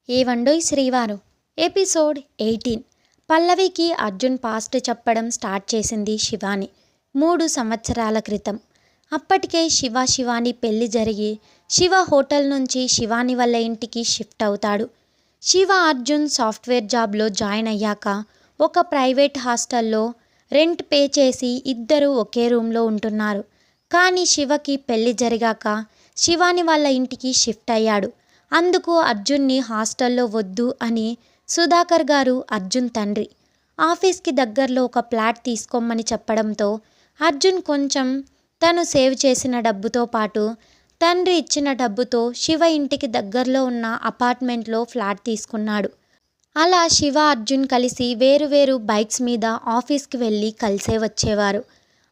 ఏవండోయ్ శ్రీవారు episode 18. పల్లవికి Arjun past చెప్పడం start చేసింది శివాని 3 సంవత్సరాల క్రితం. అప్పటికే శివాని పెళ్లి జరిగి శివ హోటల్ నుంచి శివాని వాళ్ళ ఇంటికి షిఫ్ట్ అవుతాడు. శివ అర్జున్ సాఫ్ట్వేర్ జాబ్లో జాయిన్ అయ్యాక ఒక ప్రైవేట్ హాస్టల్లో రెంట్ పే చేసి ఇద్దరు ఒకే రూమ్లో ఉంటున్నారు. కానీ శివకి పెళ్లి జరిగాక శివాని వాళ్ళ ఇంటికి షిఫ్ట్ అయ్యాడు. అందుకు అర్జున్ని హాస్టల్లో వద్దు అని సుధాకర్ గారు, అర్జున్ తండ్రి, ఆఫీస్కి దగ్గరలో ఒక ఫ్లాట్ తీసుకోమని చెప్పడంతో అర్జున్ కొంచెం తను సేవ్ చేసిన డబ్బుతో పాటు తండ్రి ఇచ్చిన డబ్బుతో శివ ఇంటికి దగ్గరలో ఉన్న అపార్ట్మెంట్లో ఫ్లాట్ తీసుకున్నాడు. అలా శివ అర్జున్ కలిసి వేరు బైక్స్ మీద ఆఫీస్కి వెళ్ళి కలిసే వచ్చేవారు.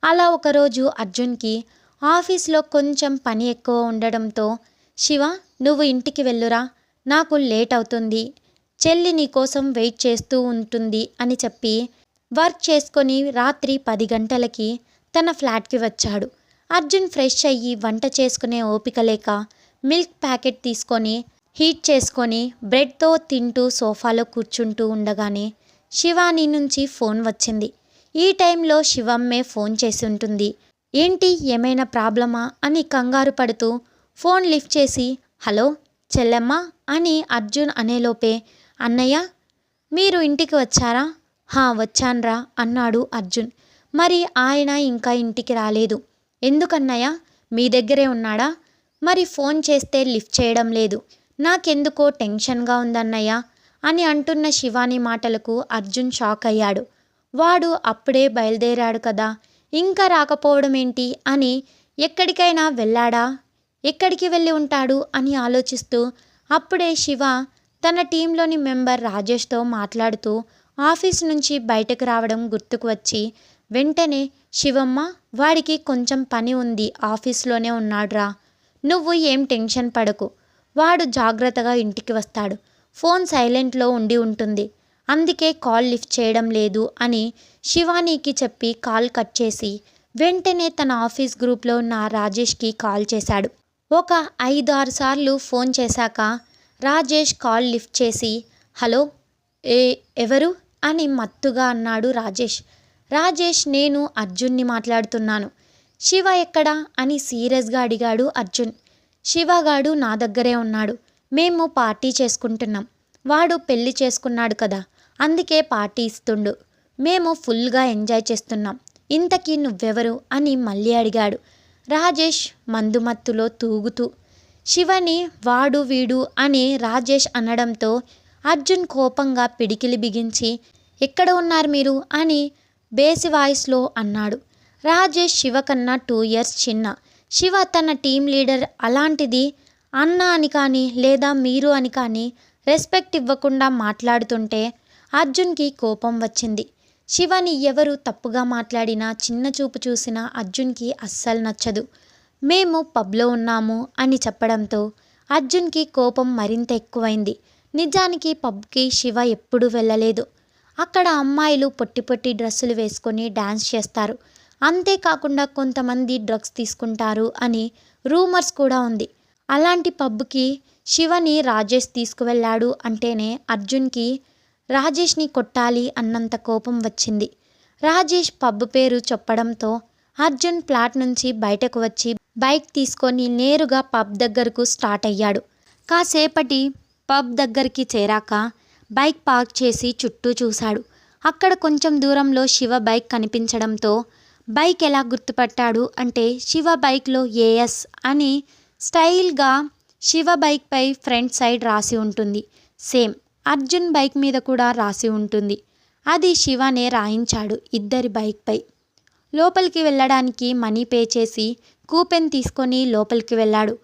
అలా ఒకరోజు అర్జున్కి ఆఫీస్లో కొంచెం పని ఎక్కువ ఉండడంతో, శివ నువ్వు ఇంటికి వెళ్ళురా, నాకు లేట్ అవుతుంది, చెల్లి నీకోసం వెయిట్ చేస్తూ ఉంటుంది అని చెప్పి వర్క్ చేసుకొని రాత్రి 10 గంటలకి తన ఫ్లాట్కి వచ్చాడు. అర్జున్ ఫ్రెష్ అయ్యి వంట చేసుకునే ఓపిక లేక మిల్క్ ప్యాకెట్ తీసుకొని హీట్ చేసుకొని బ్రెడ్తో తింటూ సోఫాలో కూర్చుంటూ ఉండగానే శివాని నుంచి ఫోన్ వచ్చింది. ఈ టైంలో శివమ్మే ఫోన్ చేసి ఉంటుంది. ఏంటి, ఏమైనా ప్రాబ్లమా అని కంగారు పడుతూ ఫోన్ లిఫ్ట్ చేసి, హలో చెల్లెమ్మ అని అర్జున్ అనేలోపే, అన్నయ్య మీరు ఇంటికి వచ్చారా? వచ్చాన్రా అన్నాడు అర్జున్. మరి ఆయన ఇంకా ఇంటికి రాలేదు ఎందుకన్నయ్య, మీ దగ్గరే ఉన్నాడా? మరి ఫోన్ చేస్తే లిఫ్ట్ చేయడం లేదు, నాకెందుకో టెన్షన్గా ఉందన్నయ్య అని అంటున్న శివాని మాటలకు అర్జున్ షాక్ అయ్యాడు. వాడు అప్పుడే బయలుదేరాడు కదా, ఇంకా రాకపోవడం ఏంటి అని, ఎక్కడికైనా వెళ్ళాడా, ఎక్కడికి వెళ్ళి ఉంటాడు అని ఆలోచిస్తూ అప్పుడే శివ తన టీంలోని మెంబర్ రాజేష్తో మాట్లాడుతూ ఆఫీస్ నుంచి బయటకు రావడం గుర్తుకు వచ్చి వెంటనే, శివమ్మ వాడికి కొంచెం పని ఉంది, ఆఫీస్లోనే ఉన్నాడురా, నువ్వు ఏం టెన్షన్ పడకు, వాడు జాగ్రత్తగా ఇంటికి వస్తాడు, ఫోన్ సైలెంట్లో ఉండి ఉంటుంది, అందుకే కాల్ లిఫ్ట్ చేయడం లేదు అని శివానీకి చెప్పి కాల్ కట్ చేసి వెంటనే తన ఆఫీస్ గ్రూప్లో ఉన్న రాజేష్కి కాల్ చేశాడు. ఒక 5-6 సార్లు ఫోన్ చేశాక రాజేష్ కాల్ లిఫ్ట్ చేసి, హలో ఎవరు అని మత్తుగా అన్నాడు రాజేష్ నేను అర్జున్ని మాట్లాడుతున్నాను. శివ ఎక్కడా అని సీరియస్గా అడిగాడు అర్జున్. శివగాడు నా దగ్గరే ఉన్నాడు, మేము పార్టీ చేసుకుంటున్నాం, వాడు పెళ్లి చేసుకున్నాడు కదా, అందుకే పార్టీ ఇస్తుండు, మేము ఫుల్గా ఎంజాయ్ చేస్తున్నాం, ఇంతకీ నువ్వెవరు అని మళ్ళీ అడిగాడు రాజేష్ మందుమత్తులో తూగుతూ. శివని వాడు వీడు అని రాజేష్ అనడంతో అర్జున్ కోపంగా పిడికిలి బిగించి, ఎక్కడ ఉన్నారు మీరు అని బేసి వాయిస్లో అన్నాడు. రాజేష్ శివ కన్నా 2 ఇయర్స్ చిన్న. శివ తన టీం లీడర్, అలాంటిది అన్న అని కానీ లేదా మీరు అని కానీ రెస్పెక్ట్ ఇవ్వకుండా మాట్లాడుతుంటే అర్జున్కి కోపం వచ్చింది. శివని ఎవరు తప్పుగా మాట్లాడినా చిన్న చూపు చూసినా అర్జున్కి అస్సలు నచ్చదు. మేము పబ్లో ఉన్నాము అని చెప్పడంతో అర్జున్కి కోపం మరింత ఎక్కువైంది. నిజానికి పబ్కి శివ ఎప్పుడూ వెళ్ళలేదు. అక్కడ అమ్మాయిలు పొట్టి డ్రెస్సులు వేసుకొని డ్యాన్స్ చేస్తారు, అంతేకాకుండా కొంతమంది డ్రగ్స్ తీసుకుంటారు అని రూమర్స్ కూడా ఉంది. అలాంటి పబ్కి శివని రాజేష్ తీసుకువెళ్ళాడు అంటేనే అర్జున్కి రాజేష్ని కొట్టాలి అన్నంత కోపం వచ్చింది. రాజేష్ పబ్ పేరు చెప్పడంతో అర్జున్ ఫ్లాట్ నుంచి బయటకు వచ్చి బైక్ తీసుకొని నేరుగా పబ్ దగ్గరకు స్టార్ట్ అయ్యాడు. కాసేపటి పబ్ దగ్గరికి చేరాక బైక్ పార్క్ చేసి చుట్టూ చూశాడు. అక్కడ కొంచెం దూరంలో శివ బైక్ కనిపించడంతో బైక్ ఎలా గుర్తుపట్టాడు అంటే, శివ బైక్లో ఏఎస్ అని స్టైల్గా శివ బైక్పై ఫ్రంట్ సైడ్ రాసి ఉంటుంది. సేమ్ అర్జున్ బైక్ మీద కూడా రాసి ఉంటుంది. అది శివనే రాయించాడు ఇద్దరి బైక్పై. లోపలికి వెళ్ళడానికి మనీ పే చేసి కూపెన్ తీసుకొని లోపలికి వెళ్ళాడు.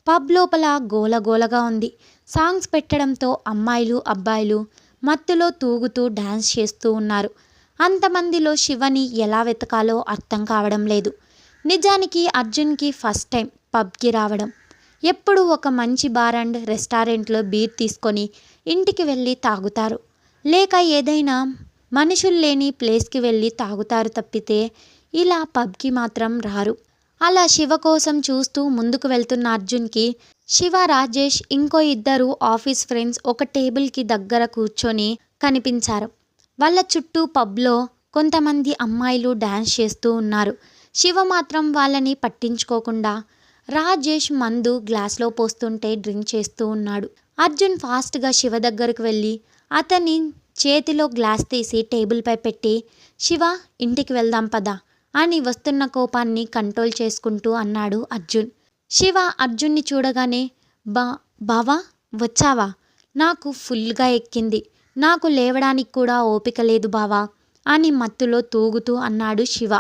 పబ్ లోపల గోలగోలగా ఉంది. సాంగ్స్ పెట్టడంతో అమ్మాయిలు అబ్బాయిలు మత్తులో తూగుతూ డ్యాన్స్ చేస్తూ ఉన్నారు. అంతమందిలో శివని ఎలా వెతకాలో అర్థం కావడం లేదు. నిజానికి అర్జున్కి ఫస్ట్ టైం పబ్కి రావడం. ఎప్పుడు ఒక మంచి బార్ అండ్ రెస్టారెంట్లో బీర్ తీసుకొని ఇంటికి వెళ్ళి తాగుతారు, లేక ఏదైనా మనుషులు లేని ప్లేస్కి వెళ్ళి తాగుతారు తప్పితే ఇలా పబ్కి మాత్రం రారు. అలా శివ కోసం చూస్తూ ముందుకు వెళ్తున్న అర్జున్కి శివ, రాజేష్ ఇంకో ఇద్దరు ఆఫీస్ ఫ్రెండ్స్ ఒక టేబుల్కి దగ్గర కూర్చొని కనిపించారు. వాళ్ళ చుట్టూ పబ్లో కొంతమంది అమ్మాయిలు డ్యాన్స్ చేస్తూ ఉన్నారు. శివ మాత్రం వాళ్ళని పట్టించుకోకుండా రాజేష్ మందు గ్లాస్లో పోస్తుంటే డ్రింక్ చేస్తూ ఉన్నాడు. అర్జున్ ఫాస్ట్గా శివ దగ్గరకు వెళ్ళి అతని చేతిలో గ్లాస్ తీసి టేబుల్పై పెట్టి, శివ ఇంటికి వెళ్దాం పదా అని వస్తున్న కోపాన్ని కంట్రోల్ చేసుకుంటూ అన్నాడు అర్జున్. శివ అర్జున్ని చూడగానే బావా వచ్చావా, నాకు ఫుల్గా ఎక్కింది, నాకు లేవడానికి కూడా ఓపిక లేదు బావా అని మత్తులో తూగుతూ అన్నాడు శివ.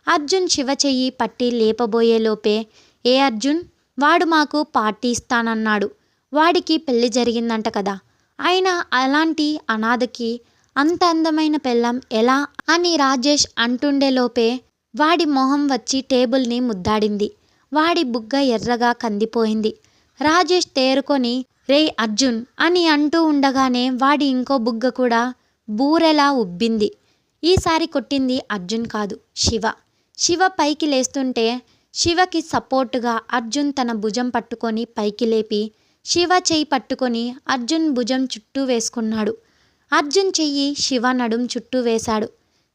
అర్జున్ శివ చెయ్యి పట్టి లేపబోయేలోపే, ఏ అర్జున్, వాడు మాకు పార్టీ ఇస్తానన్నాడు, వాడికి పెళ్లి జరిగిందంట కదా, అయినా అలాంటి అనాథకి అంత అందమైన పెళ్ళాం ఎలా అని రాజేష్ అంటుండేలోపే వాడి మొహం వచ్చి టేబుల్ని ముద్దాడింది. వాడి బుగ్గ ఎర్రగా కందిపోయింది. రాజేష్ తేరుకొని రేయ్ అర్జున్ అని అంటూ ఉండగానే వాడి ఇంకో బుగ్గ కూడా బూరెలా ఉబ్బింది. ఈసారి కొట్టింది అర్జున్ కాదు, శివ. శివ పైకి లేస్తుంటే శివకి సపోర్టుగా అర్జున్ తన భుజం పట్టుకొని పైకి లేపి శివ చెయ్యి పట్టుకొని అర్జున్ భుజం చుట్టూ వేసుకున్నాడు. అర్జున్ చెయ్యి శివ నడుం చుట్టూ వేశాడు.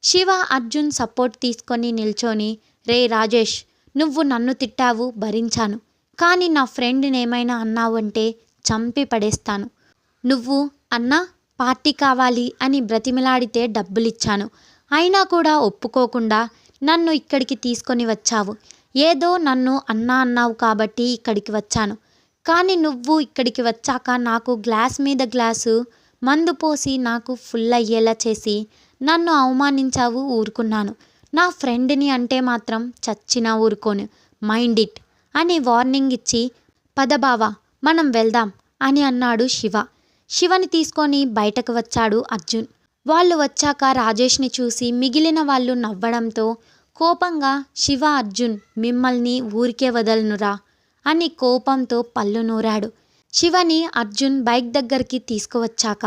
శివ అర్జున్ సపోర్ట్ తీసుకొని నిల్చొని, రే రాజేష్, నువ్వు నన్ను తిట్టావు, భరించాను, కానీ నా ఫ్రెండ్నేమైనా అన్నావు అంటే చంపి పడేస్తాను. నువ్వు అన్నా పార్టీ కావాలి అని బ్రతిమిలాడితే డబ్బులిచ్చాను, అయినా కూడా ఒప్పుకోకుండా నన్ను ఇక్కడికి తీసుకొని వచ్చావు. ఏదో నన్ను అన్నా అన్నావు కాబట్టి ఇక్కడికి వచ్చాను, కానీ నువ్వు ఇక్కడికి వచ్చాక నాకు గ్లాస్ మీద గ్లాసు మందు పోసి నాకు ఫుల్ అయ్యేలా చేసి నన్ను అవమానించావు, ఊరుకున్నాను. నా ఫ్రెండ్ని అంటే మాత్రం చచ్చినా ఊరుకోను, మైండ్ ఇట్ అని వార్నింగ్ ఇచ్చి పద బావా మనం వెళ్దాం అని అన్నాడు శివ. శివని తీసుకొని బయటకు వచ్చాడు అర్జున్. వాళ్ళు వచ్చాక రాజేష్ని చూసి మిగిలిన వాళ్ళు నవ్వడంతో కోపంగా, శివ, అర్జున్ మిమ్మల్ని ఊరికే వదలనురా అని కోపంతో పళ్ళు నూరాడు. శివని అర్జున్ బైక్ దగ్గరికి తీసుకువచ్చాక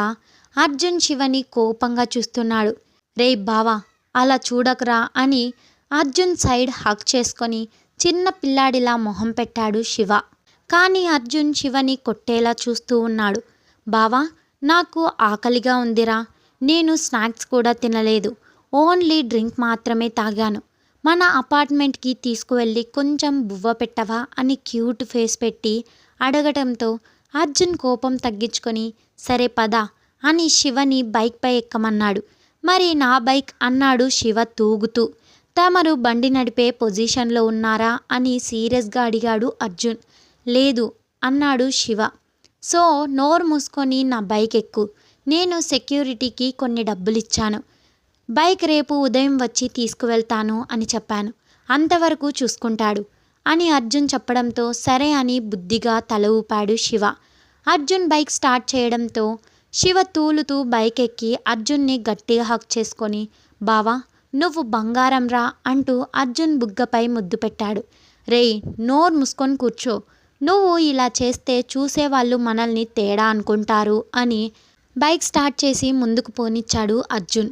అర్జున్ శివని కోపంగా చూస్తున్నాడు. రేయ్ బావా అలా చూడకురా అని అర్జున్ సైడ్ హక్ చేసుకొని చిన్న పిల్లాడిలా మొహం పెట్టాడు శివ. కానీ అర్జున్ శివని కొట్టేలా చూస్తూ ఉన్నాడు. బావా నాకు ఆకలిగా ఉందిరా, నేను స్నాక్స్ కూడా తినలేదు, ఓన్లీ డ్రింక్ మాత్రమే తాగాను, మన అపార్ట్మెంట్కి తీసుకువెళ్ళి కొంచెం బువ్వ పెట్టవా అని క్యూట్ ఫేస్ పెట్టి అడగటంతో అర్జున్ కోపం తగ్గించుకొని సరే పద అని శివని బైక్పై ఎక్కమన్నాడు. మరి నా బైక్ అన్నాడు శివ తూగుతూ. తమరు బండి నడిపే పొజిషన్లో ఉన్నారా అని సీరియస్గా అడిగాడు అర్జున్. లేదు అన్నాడు శివ. సో నోరు మూసుకొని నా బైక్ ఎక్కు, నేను సెక్యూరిటీకి కొన్ని డబ్బులిచ్చాను, బైక్ రేపు ఉదయం వచ్చి తీసుకువెళ్తాను అని చెప్పాను, అంతవరకు చూసుకుంటాడు అని అర్జున్ చెప్పడంతో సరే అని బుద్ధిగా తల ఊపాడు శివ. అర్జున్ బైక్ స్టార్ట్ చేయడంతో శివ తూలుతూ బైక్ ఎక్కి అర్జున్ని గట్టిగా హక్ చేసుకొని బావా నువ్వు బంగారం రా అంటూ అర్జున్ బుగ్గపై ముద్దు పెట్టాడు. రేయ్ నోరు మూసుకొని కూర్చో, నువ్వు ఇలా చేస్తే చూసేవాళ్ళు మనల్ని తేడా అనుకుంటారు అని బైక్ స్టార్ట్ చేసి ముందుకు పోనిచ్చాడు అర్జున్.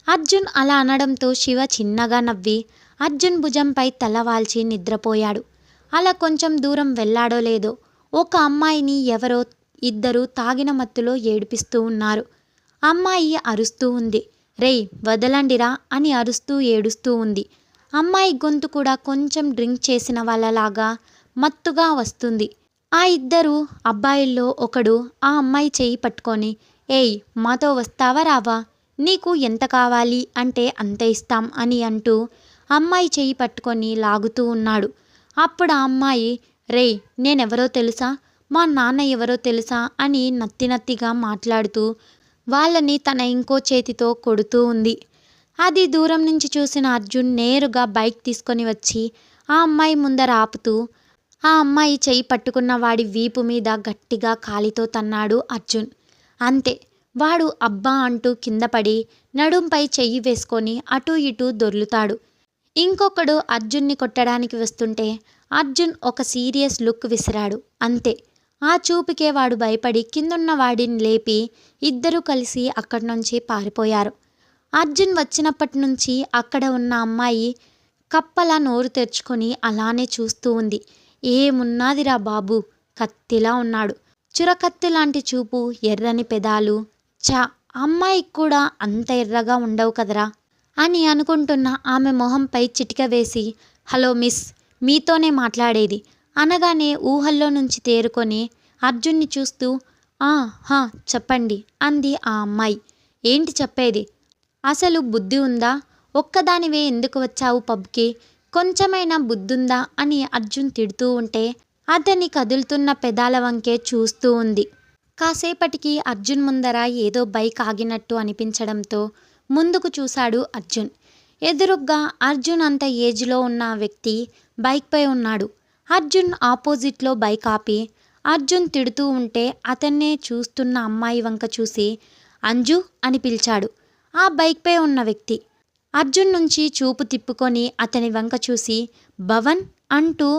అర్జున్ అలా అనడంతో శివ చిన్నగా నవ్వి అర్జున్ భుజంపై తల వాల్చి నిద్రపోయాడు. అలా కొంచెం దూరం వెళ్ళాడో లేదో ఒక అమ్మాయిని ఎవరో ఇద్దరు తాగిన మత్తులో ఏడిపిస్తూ ఉన్నారు. అమ్మాయి అరుస్తూ ఉంది. రేయ్ వదలండిరా అని అరుస్తూ ఏడుస్తూ ఉంది. అమ్మాయి గొంతు కూడా కొంచెం డ్రింక్ చేసిన వాళ్ళలాగా మత్తుగా వస్తుంది. ఆ ఇద్దరు అబ్బాయిల్లో ఒకడు ఆ అమ్మాయి చెయ్యి పట్టుకొని ఏయ్ మాతో వస్తావా రావా, నీకు ఎంత కావాలి అంటే అంత ఇస్తాం అని అంటూ అమ్మాయి చెయ్యి పట్టుకొని లాగుతూ ఉన్నాడు. అప్పుడు ఆ అమ్మాయి రేయ్ నేనెవరో తెలుసా, మా నాన్న ఎవరో తెలుసా అని నత్తిగా మాట్లాడుతూ వాళ్ళని తన ఇంకో చేతితో కొడుతూ ఉంది. అది దూరం నుంచి చూసిన అర్జున్ నేరుగా బైక్ తీసుకొని వచ్చి ఆ అమ్మాయి ముందర ఆపుతూ ఆ అమ్మాయి చెయ్యి పట్టుకున్న వాడి వీపు మీద గట్టిగా కాలితో తన్నాడు అర్జున్. అంతే, వాడు అబ్బా అంటూ కింద పడి నడుంపై చెయ్యి వేసుకొని అటూ ఇటూ దొర్లుతాడు. ఇంకొకడు అర్జున్ని కొట్టడానికి వస్తుంటే అర్జున్ ఒక సీరియస్ లుక్ విసిరాడు. అంతే, ఆ చూపుకే వాడు భయపడి కిందున్న వాడిని లేపి ఇద్దరూ కలిసి అక్కడి నుంచి పారిపోయారు. అర్జున్ వచ్చినప్పటి నుంచి అక్కడ ఉన్న అమ్మాయి కప్పలా నోరు తెరుచుకొని అలానే చూస్తూ ఉంది. ఏమున్నాదిరా బాబు, కత్తిలా ఉన్నాడు. చురకత్తి లాంటి చూపు, ఎర్రని పెదాలు. చా, అమ్మాయికి కూడా అంత ఎర్రగా ఉండవు కదరా అని అనుకుంటున్న ఆమె మొహంపై చిటిక వేసి, హలో మిస్, మీతోనే మాట్లాడేది అనగానే ఊహల్లో నుంచి తేరుకొని అర్జున్ని చూస్తూ, హా చెప్పండి అంది ఆ అమ్మాయి. ఏంటి చెప్పేది? అసలు బుద్ధి ఉందా? ఒక్కదానివే ఎందుకు వచ్చావు పబ్కి? కొంచెమైనా బుద్ధుందా అని అర్జున్ తిడుతూ ఉంటే అతని కదులుతున్న పెదాల వంకే చూస్తూ ఉంది. కాసేపటికి అర్జున్ ముందర ఏదో బైక్ ఆగినట్టు అనిపించడంతో ముందుకు చూశాడు అర్జున్. ఎదురుగ్గా అర్జున్ అంత ఏజ్లో ఉన్న వ్యక్తి బైక్పై ఉన్నాడు. అర్జున్ ఆపోజిట్లో బైక్ ఆపి అర్జున్ తిడుతూ ఉంటే అతన్నే చూస్తున్న అమ్మాయి వంక చూసి అంజు అని పిలిచాడు ఆ బైక్పై ఉన్న వ్యక్తి. అర్జున్ నుంచి చూపు తిప్పుకొని అతని వంక చూసి భవన్ అంటూ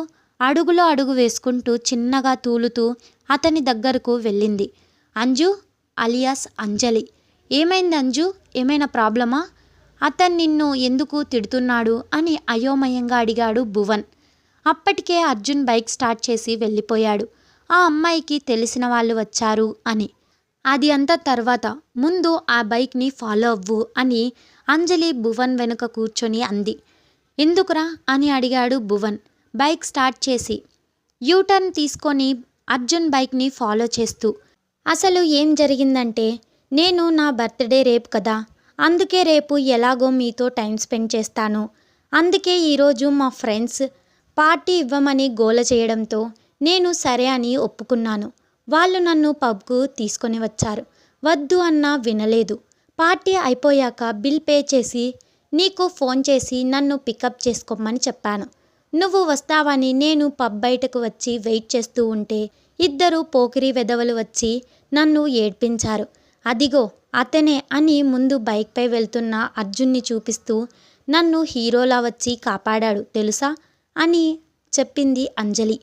అడుగులో అడుగు వేసుకుంటూ చిన్నగా తూలుతూ అతని దగ్గరకు వెళ్ళింది. అంజు అలియాస్ అంజలి. ఏమైంది అంజు? ఏమైనా ప్రాబ్లమా? అతను నిన్ను ఎందుకు తిడుతున్నాడు అని అయోమయంగా అడిగాడు భువన్. అప్పటికే అర్జున్ బైక్ స్టార్ట్ చేసి వెళ్ళిపోయాడు. ఆ అమ్మాయికి తెలిసిన వాళ్ళు వచ్చారు అని. అది అంతా తర్వాత, ముందు ఆ బైక్ని ఫాలో అవ్వు అని అంజలి భువన్ వెనుక కూర్చొని అంది. ఎందుకురా అని అడిగాడు భువన్ బైక్ స్టార్ట్ చేసి. యూటర్న్ తీసుకొని అర్జున్ బైక్ని ఫాలో చేస్తూ. అసలు ఏం జరిగిందంటే, నేను నా బర్త్డే రేపు కదా, అందుకే రేపు ఎలాగో మీతో టైం స్పెండ్ చేస్తాను. అందుకే ఈరోజు మా ఫ్రెండ్స్ పార్టీ ఇవ్వమని గోల చేయడంతో నేను సరే అని ఒప్పుకున్నాను. వాళ్ళు నన్ను పబ్కు తీసుకొని వచ్చారు. వద్దు అన్నా వినలేదు. పార్టీ అయిపోయాక బిల్ పే చేసి నీకు ఫోన్ చేసి నన్ను పికప్ చేసుకోమని చెప్పాను. నువ్వు వస్తావని నేను పబ్ బయటకు వచ్చి వెయిట్ చేస్తూ ఉంటే ఇద్దరు పోకిరి వెధవలు వచ్చి నన్ను ఏడ్పించారు. అదిగో అతనే అని ముందు బైక్పై వెళ్తున్న అర్జున్ని చూపిస్తూ నన్ను హీరోలా వచ్చి కాపాడాడు తెలుసా అని చెప్పింది అంజలి.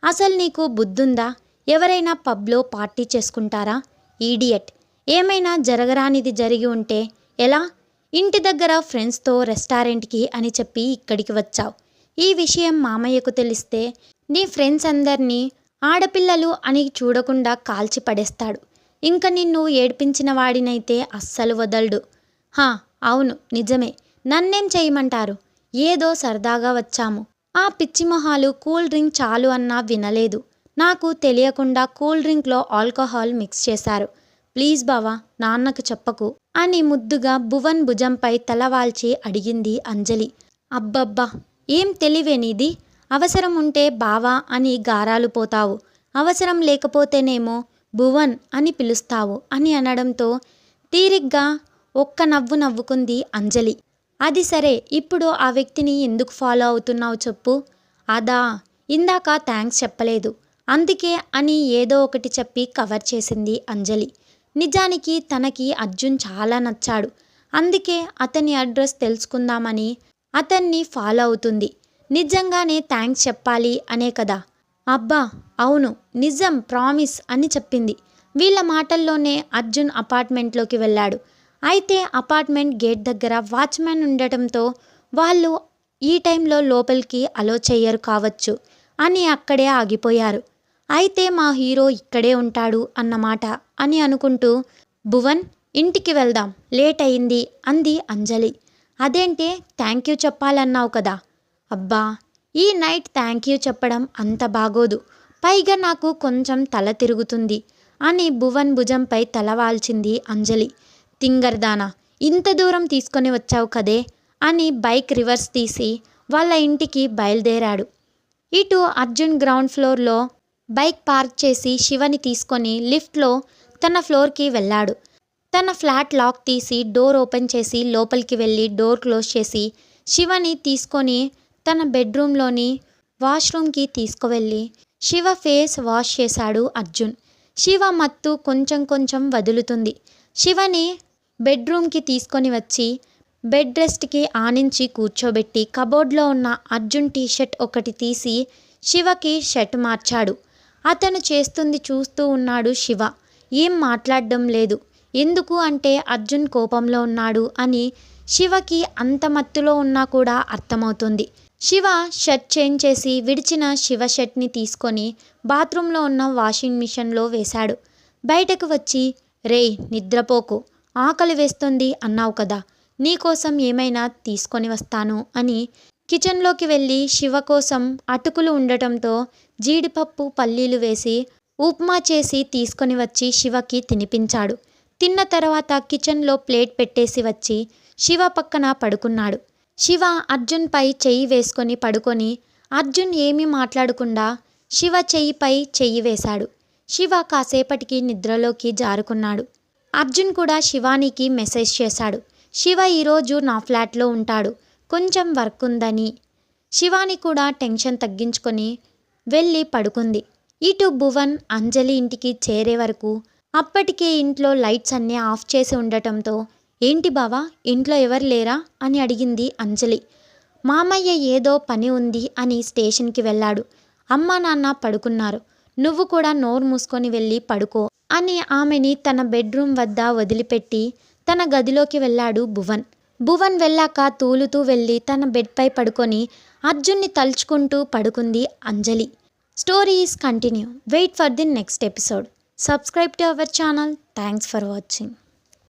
అసలు నీకు బుద్ధుందా? ఎవరైనా పబ్లో పార్టీ చేసుకుంటారా? ఈడియట్. ఏమైనా జరగరానిది జరిగి ఉంటే ఎలా? ఇంటి దగ్గర ఫ్రెండ్స్తో రెస్టారెంట్కి అని చెప్పి ఇక్కడికి వచ్చావు. ఈ విషయం మామయ్యకు తెలిస్తే నీ ఫ్రెండ్స్ అందరినీ ఆడపిల్లలు అని చూడకుండా కాల్చి పడేస్తాడు. ఇంక నిన్ను ఏడ్పించిన వాడినైతే అస్సలు వదలడు. అవును నిజమే. నన్నేం చేయమంటారు? ఏదో సరదాగా వచ్చాము. ఆ పిచ్చిమొహాలు కూల్ డ్రింక్ చాలు అన్నా వినలేదు. నాకు తెలియకుండా కూల్ డ్రింక్లో ఆల్కహాల్ మిక్స్ చేశారు. ప్లీజ్ బావా, నాన్నకు చెప్పకు అని ముద్దుగా భువన్ భుజంపై తలవాల్చి అడిగింది అంజలి. అబ్బబ్బా, ఏం తెలివే నీది? అవసరం ఉంటే బావా అని గారాలు పోతావు, అవసరం లేకపోతేనేమో భువన్ అని పిలుస్తావు అని అనడంతో తీరిగ్గా ఒక్క నవ్వు నవ్వుకుంది అంజలి. అది సరే, ఇప్పుడు ఆ వ్యక్తిని ఎందుకు ఫాలో అవుతున్నావు చెప్పు. అదా, ఇందాక థ్యాంక్స్ చెప్పలేదు అందుకే అని ఏదో ఒకటి చెప్పి కవర్ చేసింది అంజలి. నిజానికి తనకి అర్జున్ చాలా నచ్చాడు. అందుకే అతని అడ్రస్ తెలుసుకుందామని అతన్ని ఫాలో అవుతుంది. నిజంగానే థ్యాంక్స్ చెప్పాలి అనే కదా? అబ్బా అవును నిజం, ప్రామిస్ అని చెప్పింది. వీళ్ళ మాటల్లోనే అర్జున్ అపార్ట్మెంట్లోకి వెళ్ళాడు. అయితే అపార్ట్మెంట్ గేట్ దగ్గర వాచ్మ్యాన్ ఉండటంతో వాళ్ళు ఈ టైంలో లోపలికి అలో చెయ్యరు కావచ్చు అని అక్కడే ఆగిపోయారు. అయితే మా హీరో ఇక్కడే ఉంటాడు అన్నమాట అని అనుకుంటూ భువన్ ఇంటికి వెళ్దాం, లేట్ అయింది అంది అంజలి. అదేంటే థ్యాంక్ యూ చెప్పాలన్నావు కదా. అబ్బా, ఈ నైట్ థ్యాంక్ యూ చెప్పడం అంత బాగోదు, పైగా నాకు కొంచెం తల తిరుగుతుంది అని భువన్ భుజంపై తలవాల్చింది అంజలి. తింగర్దానా, ఇంత దూరం తీసుకొని వచ్చావు కదే అని బైక్ రివర్స్ తీసి వాళ్ళ ఇంటికి బయలుదేరాడు. ఇటు అర్జున్ గ్రౌండ్ ఫ్లోర్లో బైక్ పార్క్ చేసి శివని తీసుకొని లిఫ్ట్లో తన ఫ్లోర్కి వెళ్ళాడు. తన ఫ్లాట్ లాక్ తీసి డోర్ ఓపెన్ చేసి లోపలికి వెళ్ళి డోర్ క్లోజ్ చేసి శివని తీసుకొని తన బెడ్రూమ్లోని వాష్రూమ్కి తీసుకువెళ్ళి శివ ఫేస్ వాష్ చేశాడు అర్జున్. శివ మత్తు కొంచెం కొంచెం వదులుతుంది. శివని బెడ్రూమ్కి తీసుకొని వచ్చి బెడ్ రెస్ట్కి ఆనించి కూర్చోబెట్టి కబోర్డ్లో ఉన్న అర్జున్ టీషర్ట్ ఒకటి తీసి శివకి షర్ట్ మార్చాడు. అతను చేస్తుంది చూస్తూ ఉన్నాడు శివ. ఏం మాట్లాడడం లేదు. ఎందుకు అంటే అర్జున్ కోపంలో ఉన్నాడు అని శివకి అంత మత్తులో ఉన్నా కూడా అర్థమవుతుంది. శివ షర్ట్ చేంజ్ చేసి విడిచిన శివ షర్ట్ని తీసుకొని బాత్రూంలో ఉన్న వాషింగ్ మిషన్లో వేశాడు. బయటకు వచ్చి, రేయ్ నిద్రపోకు, ఆకలి వేస్తుంది అన్నావు కదా, నీకోసం ఏమైనా తీసుకొని వస్తాను అని కిచెన్లోకి వెళ్ళి శివ కోసం అటుకులు ఉండటంతో జీడిపప్పు పల్లీలు వేసి ఉప్మా చేసి తీసుకొని వచ్చి శివకి తినిపించాడు. తిన్న తర్వాత కిచెన్లో ప్లేట్ పెట్టేసి వచ్చి శివ పక్కన పడుకున్నాడు. శివ అర్జున్పై చెయ్యి వేసుకొని పడుకొని అర్జున్ ఏమీ మాట్లాడకుండా శివ చెయ్యిపై చెయ్యి వేశాడు. శివ కాసేపటికి నిద్రలోకి జారుకున్నాడు. అర్జున్ కూడా శివానికి మెసేజ్ చేశాడు. శివ ఈరోజు నా ఫ్లాట్లో ఉంటాడు, కొంచెం వర్క్ ఉందని. శివాని కూడా టెన్షన్ తగ్గించుకొని వెళ్ళి పడుకుంది. ఇటు భువన్ అంజలి ఇంటికి చేరే వరకు అప్పటికే ఇంట్లో లైట్స్ అన్నీ ఆఫ్ చేసి ఉండటంతో, ఏంటి బావా ఇంట్లో ఎవరు లేరా అని అడిగింది అంజలి. మామయ్య ఏదో పని ఉంది అని స్టేషన్కి వెళ్ళాడు, అమ్మా నాన్న పడుకున్నారు, నువ్వు కూడా నోరు మూసుకొని వెళ్ళి పడుకో అని ఆమెని తన బెడ్రూమ్ వద్ద వదిలిపెట్టి తన గదిలోకి వెళ్ళాడు భువన్. భువన్ వెళ్ళాక తూలుతూ వెళ్ళి తన బెడ్పై పడుకొని అర్జున్ని తలుచుకుంటూ పడుకుంది Anjali. Story is continue. Wait for the next episode. Subscribe to our channel. Thanks for watching.